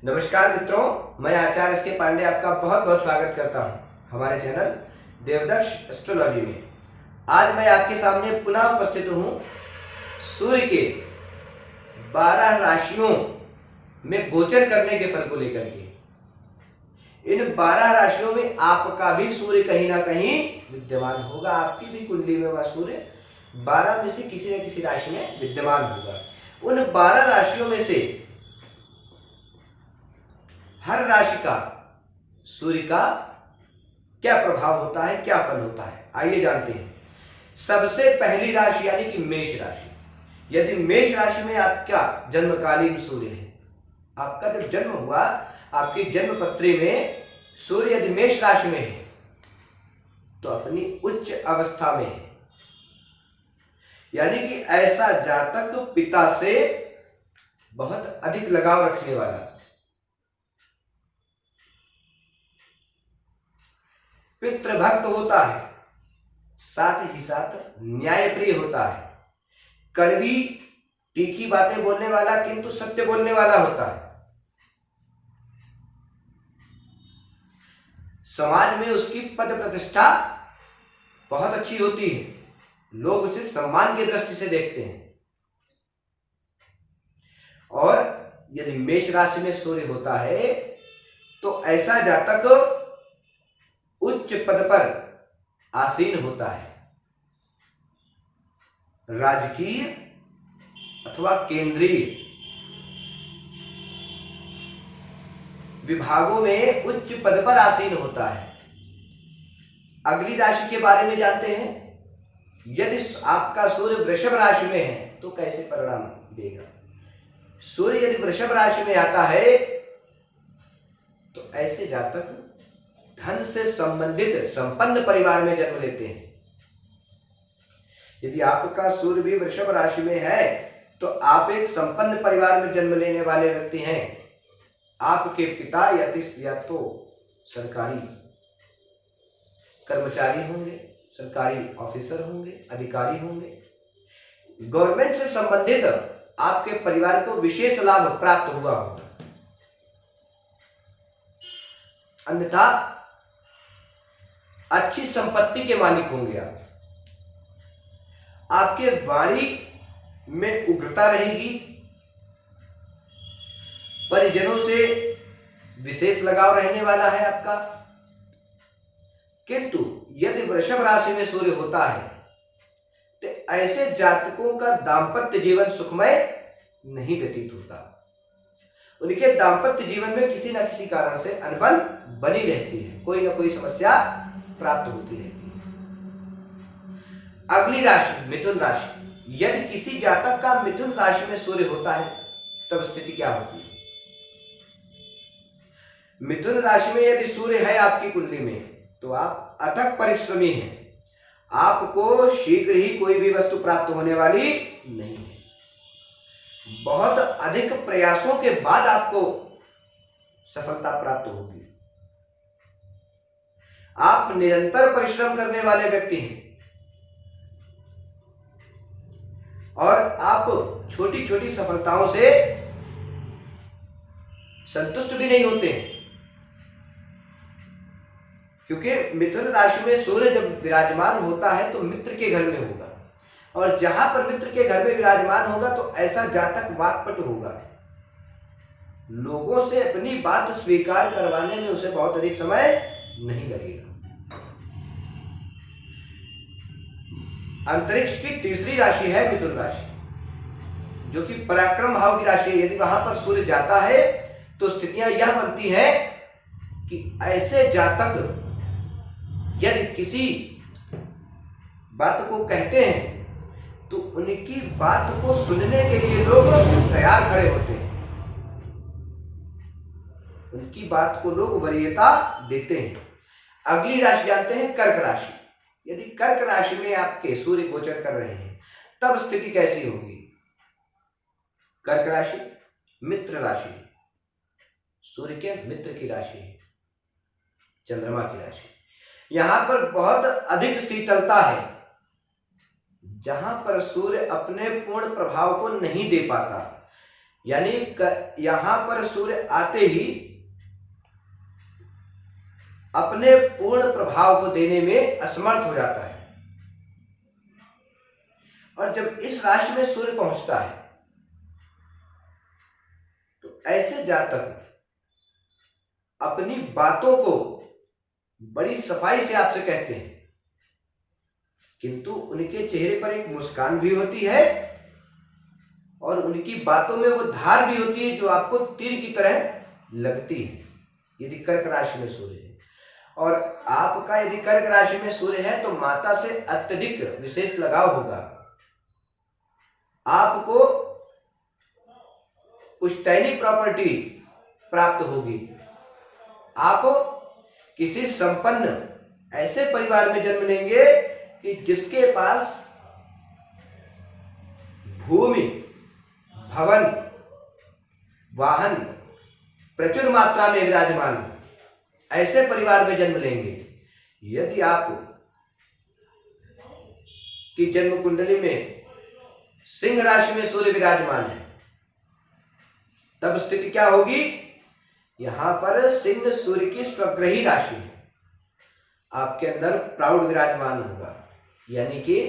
नमस्कार मित्रों, मैं आचार्य एस के पांडे आपका बहुत बहुत स्वागत करता हूं हमारे चैनल देवदर्श एस्ट्रोलॉजी में। आज मैं आपके सामने पुनः उपस्थित हूं सूर्य के 12 राशियों में गोचर करने के फल को लेकर के। इन 12 राशियों में आपका भी सूर्य कहीं ना कहीं विद्यमान होगा। आपकी भी कुंडली में वह सूर्य 12 में से किसी न किसी राशि में विद्यमान होगा। उन 12 राशियों में से हर राशि का सूर्य का क्या प्रभाव होता है, क्या फल होता है, आइए जानते हैं। सबसे पहली राशि यानी कि मेष राशि। यदि मेष राशि में आपका जन्मकालीन सूर्य है, आपका जब जन्म हुआ, आपकी जन्म पत्री में सूर्य यदि मेष राशि में है तो अपनी उच्च अवस्था में है, यानी कि ऐसा जातक पिता से बहुत अधिक लगाव रखने वाला, पितृभक्त होता है, साथ ही साथ न्यायप्रिय होता है, कड़वी तीखी बातें बोलने वाला किंतु सत्य बोलने वाला होता है। समाज में उसकी पद प्रतिष्ठा बहुत अच्छी होती है, लोग उसे सम्मान की दृष्टि से देखते हैं। और यदि मेष राशि में सूर्य होता है तो ऐसा जातक उच्च पद पर आसीन होता है, राजकीय अथवा केंद्रीय विभागों में उच्च पद पर आसीन होता है। अगली राशि के बारे में जानते हैं। यदि आपका सूर्य वृषभ राशि में है तो कैसे परिणाम देगा। सूर्य यदि वृषभ राशि में आता है तो ऐसे जातक धन से संबंधित संपन्न परिवार में जन्म लेते हैं। यदि आपका सूर्य भी वृषभ राशि में है तो आप एक संपन्न परिवार में जन्म लेने वाले व्यक्ति हैं। आपके पिता या तो सरकारी कर्मचारी होंगे, सरकारी ऑफिसर होंगे, अधिकारी होंगे। गवर्नमेंट से संबंधित आपके परिवार को विशेष लाभ प्राप्त हुआ होगा, अन्यथा अच्छी संपत्ति के मालिक होंगे आप। आपके वाणी में उग्रता रहेगी, परिजनों से विशेष लगाव रहने वाला है आपका। किंतु यदि वृषभ राशि में सूर्य होता है तो ऐसे जातकों का दांपत्य जीवन सुखमय नहीं व्यतीत होता। उनके दांपत्य जीवन में किसी न किसी कारण से अनबन बनी रहती है, कोई ना कोई समस्या प्राप्त होती रहती है। अगली राशि मिथुन राशि। यदि किसी जातक का मिथुन राशि में सूर्य होता है तब स्थिति क्या होती है। मिथुन राशि में यदि सूर्य है आपकी कुंडली में तो आप अथक परिश्रमी हैं। आपको शीघ्र ही कोई भी वस्तु प्राप्त होने वाली नहीं है। बहुत अधिक प्रयासों के बाद आपको सफलता प्राप्त होगी। आप निरंतर परिश्रम करने वाले व्यक्ति हैं और आप छोटी छोटी सफलताओं से संतुष्ट भी नहीं होते हैं, क्योंकि मिथुन राशि में सूर्य जब विराजमान होता है तो मित्र के घर में होगा, और जहां पर मित्र के घर में विराजमान होगा तो ऐसा जातक वाक्पटु होगा। लोगों से अपनी बात स्वीकार करवाने में उसे बहुत अधिक समय नहीं लगेगा। अंतरिक्ष की तीसरी राशि है मिथुन राशि, जो कि पराक्रम भाव की राशि है। यदि वहां पर सूर्य जाता है तो स्थितियां यह बनती हैं कि ऐसे जातक यदि किसी बात को कहते हैं तो उनकी बात को सुनने के लिए लोग तैयार खड़े होते हैं, उनकी बात को लोग वरीयता देते हैं। अगली राशि जानते हैं कर्क राशि। यदि कर्क राशि में आपके सूर्य गोचर कर रहे हैं तब स्थिति कैसी होगी। कर्क राशि मित्र राशि, सूर्य के मित्र की राशि है, चंद्रमा की राशि। यहां पर बहुत अधिक शीतलता है। जहां पर सूर्य अपने पूर्ण प्रभाव को नहीं दे पाता, यानी यहां पर सूर्य आते ही अपने पूर्ण प्रभाव को देने में असमर्थ हो जाता है। और जब इस राशि में सूर्य पहुंचता है तो ऐसे जातक अपनी बातों को बड़ी सफाई से आपसे कहते हैं, किंतु उनके चेहरे पर एक मुस्कान भी होती है और उनकी बातों में वो धार भी होती है जो आपको तीर की तरह लगती है, यदि कर्क राशि में सूर्य है। और आपका यदि कर्क राशि में सूर्य है तो माता से अत्यधिक विशेष लगाव होगा। आपको पुश्तैनी प्रॉपर्टी प्राप्त होगी। आप किसी संपन्न ऐसे परिवार में जन्म लेंगे कि जिसके पास भूमि, भवन, वाहन प्रचुर मात्रा में विराजमान हो, ऐसे परिवार में जन्म लेंगे। यदि आप की जन्म कुंडली में सिंह राशि में सूर्य विराजमान है, तब स्थिति क्या होगी? यहां पर सिंह सूर्य की स्वग्रही राशि है। आपके अंदर प्राउड विराजमान होगा, यानी कि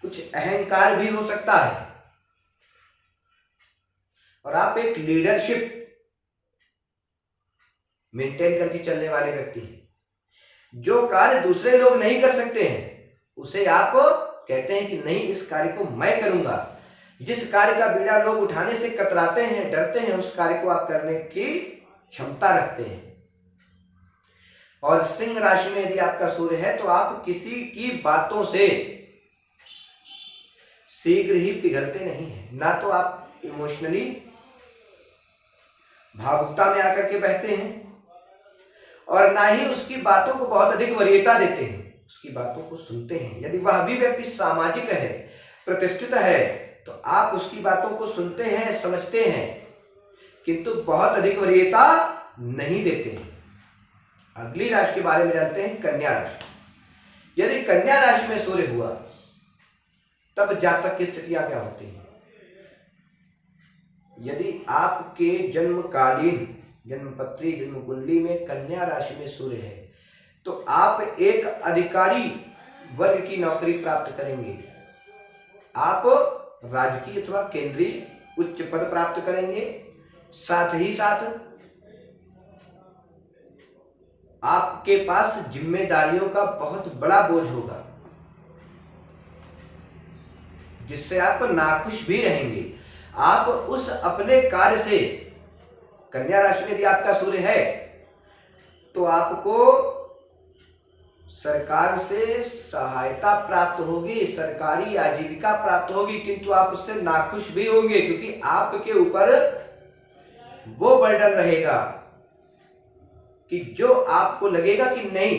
कुछ अहंकार भी हो सकता है और आप एक लीडरशिप मेंटेन करके चलने वाले व्यक्ति हैं। जो कार्य दूसरे लोग नहीं कर सकते हैं उसे आप कहते हैं कि नहीं, इस कार्य को मैं करूंगा। जिस कार्य का बीड़ा लोग उठाने से कतराते हैं, डरते हैं, उस कार्य को आप करने की क्षमता रखते हैं। और सिंह राशि में यदि आपका सूर्य है तो आप किसी की बातों से शीघ्र ही पिघलते नहीं हैं। ना तो आप इमोशनली भावुकता में आकर के बहते हैं और ना ही उसकी बातों को बहुत अधिक वरीयता देते हैं, उसकी बातों को सुनते हैं। यदि वह भी व्यक्ति सामाजिक है, प्रतिष्ठित है, तो आप उसकी बातों को सुनते हैं, समझते हैं, किंतु बहुत अधिक वरीयता नहीं देते हैं। अगली राशि के बारे में जानते हैं, कन्या राशि। यदि कन्या राशि में सूर्य हुआ तब जातक की स्थितियां क्या होती हैं? यदि आपके जन्मकालीन जन्मपत्री जन्म कुंडली में कन्या राशि में सूर्य है तो आप एक अधिकारी वर्ग की नौकरी प्राप्त करेंगे। आप राजकीय अथवा केंद्रीय उच्च पद प्राप्त करेंगे। साथ ही साथ आपके पास जिम्मेदारियों का बहुत बड़ा बोझ होगा जिससे आप नाखुश भी रहेंगे। आप उस अपने कार्य से, कन्या राशि में यदि आपका सूर्य है तो आपको सरकार से सहायता प्राप्त होगी, सरकारी आजीविका प्राप्त होगी, किंतु आप उससे नाखुश भी होंगे क्योंकि आपके ऊपर वो बर्डन रहेगा कि जो आपको लगेगा कि नहीं,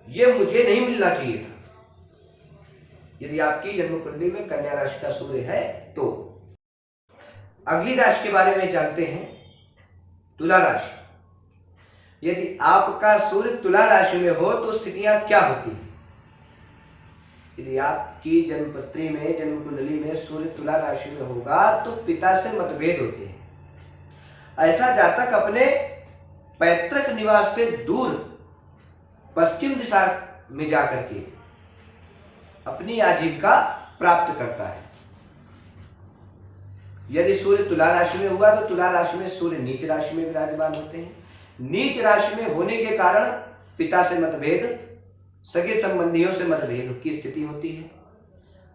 ये मुझे नहीं मिलना चाहिए था। यदि आपकी जन्म कुंडली में कन्या राशि का सूर्य है तो अगली राशि के बारे में जानते हैं, तुला राशि। यदि आपका सूर्य तुला राशि में हो तो स्थितियां क्या होती हैं? यदि आपकी जन्मपत्री में जन्म कुंडली में सूर्य तुला राशि में होगा तो पिता से मतभेद होते हैं। ऐसा जातक अपने पैतृक निवास से दूर पश्चिम दिशा में जाकर के अपनी आजीविका प्राप्त करता है। यदि सूर्य तुला राशि में हुआ तो तुला राशि में सूर्य नीच राशि में विराजमान होते हैं। नीच राशि में होने के कारण पिता से मतभेद, सगे संबंधियों से मतभेद की स्थिति होती है।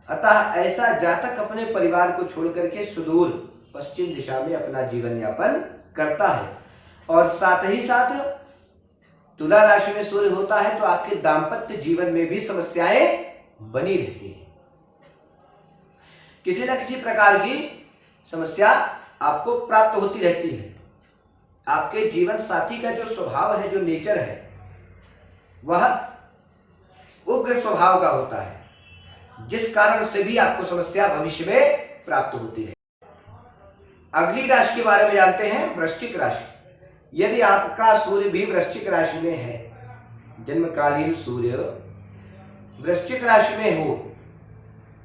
अतः ऐसा जातक अपने परिवार को छोड़ करके सुदूर पश्चिम दिशा में अपना जीवन यापन करता है। और साथ ही साथ तुला राशि में सूर्य होता है तो आपके दाम्पत्य जीवन में भी समस्याएं बनी रहती है। किसी न किसी प्रकार की समस्या आपको प्राप्त होती रहती है। आपके जीवन साथी का जो स्वभाव है, जो नेचर है, वह उग्र स्वभाव का होता है, जिस कारण से भी आपको समस्या भविष्य में प्राप्त होती है। अगली राशि के बारे में जानते हैं, वृश्चिक राशि। यदि आपका सूर्य भी वृश्चिक राशि में है, जन्मकालीन सूर्य वृश्चिक राशि में हो,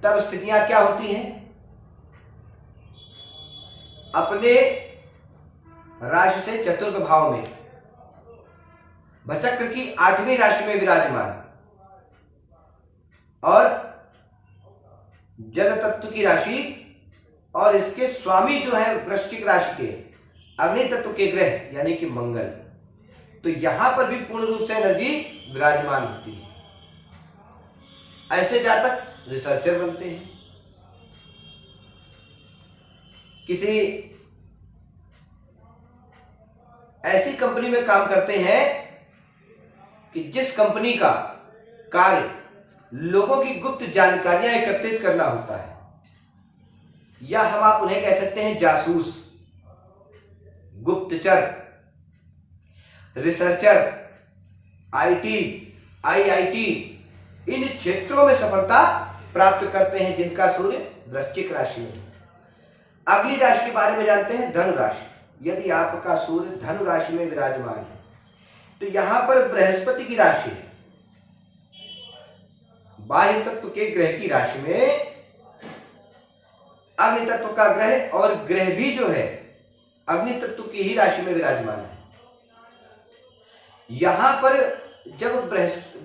तब स्थितियां क्या होती हैं? अपने राशि से चतुर्थ भाव में भचक्र की 8वीं राशि में विराजमान और जल तत्व की राशि और इसके स्वामी जो है वृश्चिक राशि के अग्नि तत्व के ग्रह यानी कि मंगल, तो यहां पर भी पूर्ण रूप से एनर्जी विराजमान होती है। ऐसे जातक रिसर्चर बनते हैं, किसी ऐसी कंपनी में काम करते हैं कि जिस कंपनी का कार्य लोगों की गुप्त जानकारियां एकत्रित करना होता है, या हम आप उन्हें कह सकते हैं जासूस, गुप्तचर, रिसर्चर, आईटी, आईआईटी, इन क्षेत्रों में सफलता प्राप्त करते हैं जिनका सूर्य वृश्चिक राशि में। अगली राशि के बारे में जानते हैं धनु राशि। यदि आपका सूर्य धनु राशि में विराजमान है तो यहां पर बृहस्पति की राशि है, बाह्य तत्व के ग्रह की राशि में अग्नि तत्व का ग्रह, और ग्रह भी जो है अग्नि तत्व की ही राशि में विराजमान है। यहां पर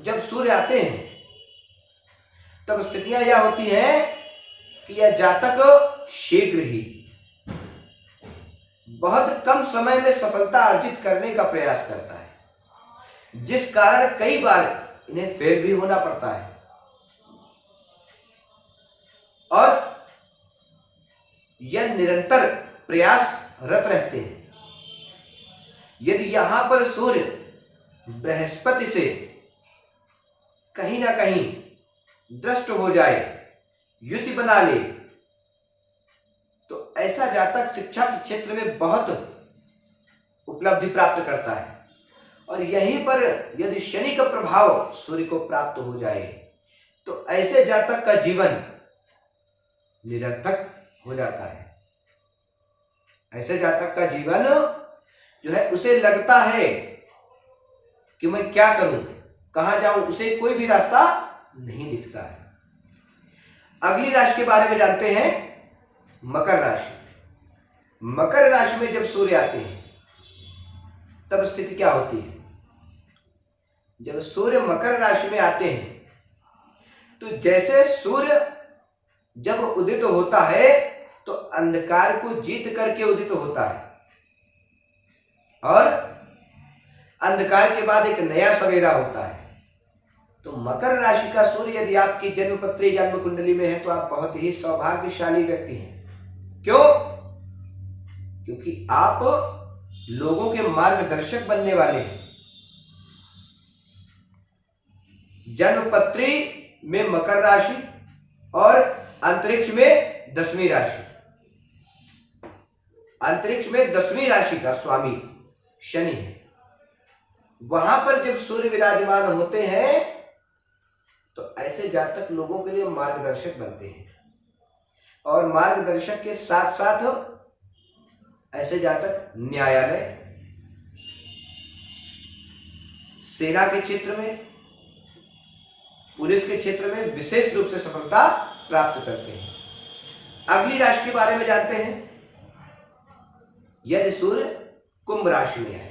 जब सूर्य आते हैं तब स्थितियां यह होती हैं कि यह जातक शीघ्र ही बहुत कम समय में सफलता अर्जित करने का प्रयास करता है, जिस कारण कई बार इन्हें फेल भी होना पड़ता है। और यह निरंतर प्रयासरत रहते हैं। यदि यहां पर सूर्य बृहस्पति से कहीं ना कहीं दृष्ट हो जाए, युति बना ले, तो ऐसा जातक शिक्षा के क्षेत्र में बहुत उपलब्धि प्राप्त करता है। और यहीं पर यदि शनि का प्रभाव सूर्य को प्राप्त हो जाए तो ऐसे जातक का जीवन निरर्थक हो जाता है। ऐसे जातक का जीवन जो है उसे लगता है कि मैं क्या करूं, कहां जाऊं, उसे कोई भी रास्ता नहीं दिखता है। अगली राशि के बारे में जानते हैं मकर राशि। मकर राशि में जब सूर्य आते हैं तब स्थिति क्या होती है? जब सूर्य मकर राशि में आते हैं तो जैसे सूर्य जब उदित होता है तो अंधकार को जीत करके उदित होता है, और अंधकार के बाद एक नया सवेरा होता है। तो मकर राशि का सूर्य यदि आपकी जन्मपत्री जन्म कुंडली में है तो आप बहुत ही सौभाग्यशाली व्यक्ति हैं। क्यों? क्योंकि आप लोगों के मार्गदर्शक बनने वाले हैं। जन्मपत्री में मकर राशि और अंतरिक्ष में 10वीं राशि, अंतरिक्ष में 10वीं राशि का स्वामी शनि है। वहां पर जब सूर्य विराजमान होते हैं तो ऐसे जातक लोगों के लिए मार्गदर्शक बनते हैं, और मार्गदर्शक के साथ साथ ऐसे जातक न्यायालय, सेना के क्षेत्र में, पुलिस के क्षेत्र में विशेष रूप से सफलता प्राप्त करते हैं। अगली राशि के बारे में जानते हैं। यदि सूर्य कुंभ राशि में है,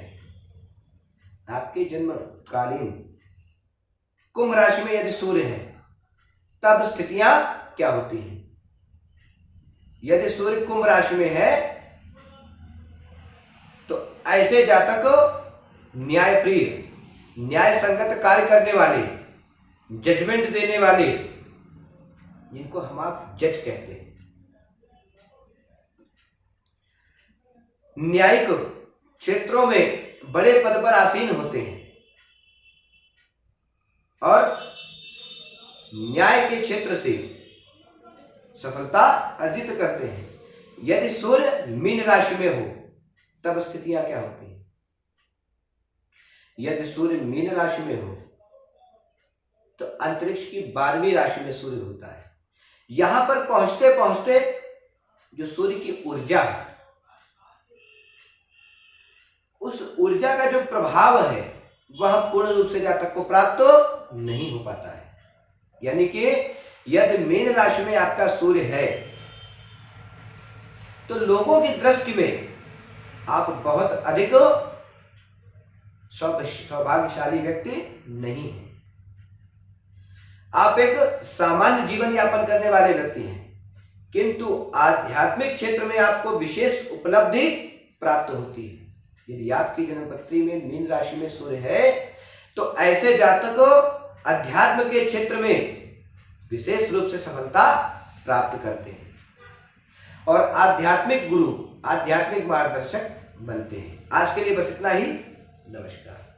आपके जन्म कालीन कुंभ राशि में यदि सूर्य है तब स्थितियां क्या होती हैं? यदि सूर्य कुंभ राशि में है तो ऐसे जातक न्यायप्रिय, न्याय संगत कार्य करने वाले, जजमेंट देने वाले, जिनको हम आप जज कहते हैं, न्यायिक क्षेत्रों में बड़े पद पर आसीन होते हैं और न्याय के क्षेत्र से सफलता अर्जित करते हैं। यदि सूर्य मीन राशि में हो तब स्थितियां क्या होती हैं? यदि सूर्य मीन राशि में हो तो अंतरिक्ष की 12वीं राशि में सूर्य होता है। यहां पर पहुंचते पहुंचते जो सूर्य की ऊर्जा है, उस ऊर्जा का जो प्रभाव है वह पूर्ण रूप से जातक को प्राप्त नहीं हो पाता है। यानी कि यदि मीन राशि में आपका सूर्य है तो लोगों की दृष्टि में आप बहुत अधिक सौभाग्यशाली व्यक्ति नहीं हैं। आप एक सामान्य जीवन यापन करने वाले व्यक्ति हैं, किंतु आध्यात्मिक क्षेत्र में आपको विशेष उपलब्धि प्राप्त होती है। यदि आपकी जन्मपत्री में मीन राशि में सूर्य है तो ऐसे जातक अध्यात्म के क्षेत्र में विशेष रूप से सफलता प्राप्त करते हैं और आध्यात्मिक गुरु, आध्यात्मिक मार्गदर्शक बनते हैं। आज के लिए बस इतना ही। नमस्कार।